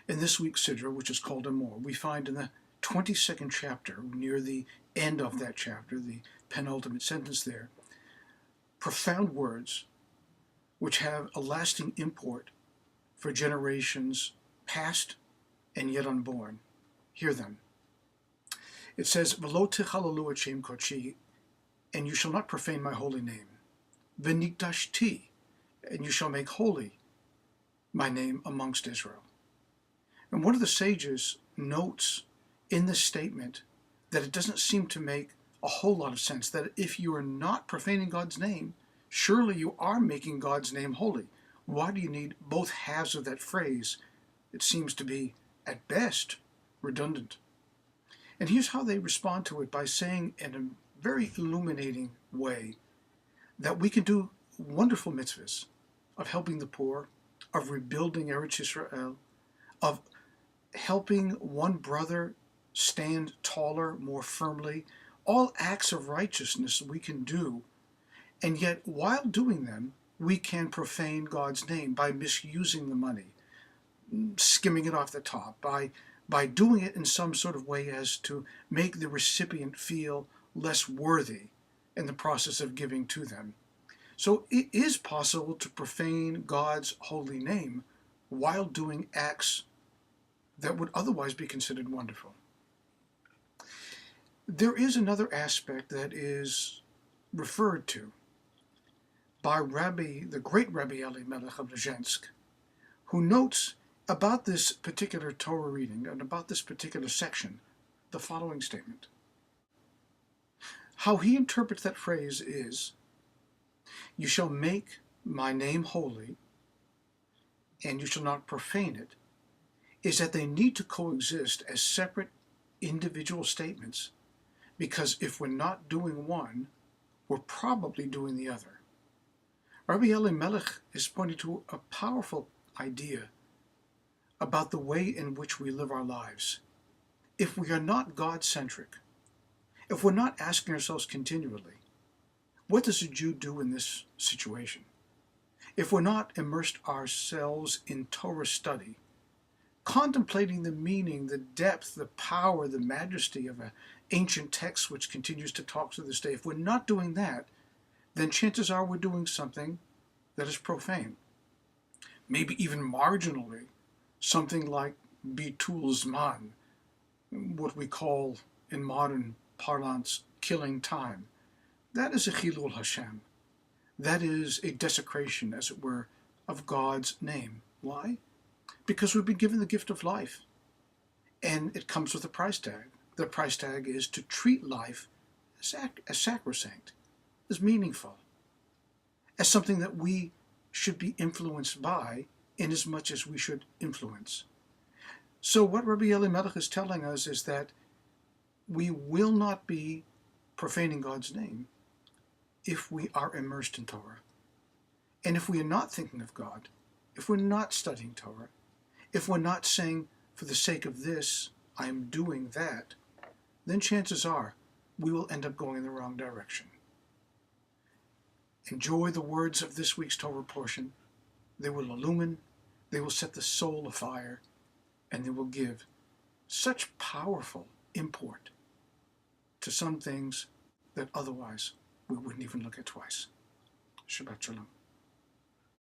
In this week's Sidra, which is called Emor, we find in the 22nd chapter, near the end of that chapter, the penultimate sentence there, profound words which have a lasting import for generations past and yet unborn. Hear them. It says, V'lo tichalalu et shem kodeshi, and you shall not profane my holy name. V'nikdashti, and you shall make holy my name amongst Israel. And one of the sages notes in this statement that it doesn't seem to make a whole lot of sense, that if you are not profaning God's name, surely you are making God's name holy. Why do you need both halves of that phrase? It seems to be, at best, redundant. And here's how they respond to it, by saying in a very illuminating way that we can do wonderful mitzvahs of helping the poor, of rebuilding Eretz Yisrael, of helping one brother stand taller, more firmly, all acts of righteousness we can do, and yet while doing them, we can profane God's name by misusing the money, skimming it off the top, by doing it in some sort of way as to make the recipient feel less worthy in the process of giving to them. So it is possible to profane God's holy name while doing acts that would otherwise be considered wonderful. There is another aspect that is referred to by the great Rabbi Elimelech of Lezhensk, who notes about this particular Torah reading and about this particular section the following statement. How he interprets that phrase is, you shall make my name holy, and you shall not profane it, is that they need to coexist as separate individual statements, because if we're not doing one, we're probably doing the other. Rabbi Elimelech is pointing to a powerful idea about the way in which we live our lives. If we are not God-centric, if we're not asking ourselves continually, what does a Jew do in this situation? If we're not immersed ourselves in Torah study, contemplating the meaning, the depth, the power, the majesty of an ancient text which continues to talk to this day, if we're not doing that, then chances are we're doing something that is profane. Maybe even marginally, something like bitul zman, what we call in modern parlance killing time. That is a chilul Hashem. That is a desecration, as it were, of God's name. Why? Because we've been given the gift of life, and it comes with a price tag. The price tag is to treat life as sacrosanct, as meaningful, as something that we should be influenced by in as much as we should influence. So what Rabbi Elimelech is telling us is that we will not be profaning God's name if we are immersed in Torah. And if we are not thinking of God, if we're not studying Torah, if we're not saying, for the sake of this, I am doing that, then chances are we will end up going in the wrong direction. Enjoy the words of this week's Torah portion. They will illumine, they will set the soul afire, and they will give such powerful import to some things that otherwise we wouldn't even look at twice. Shabbat Shalom.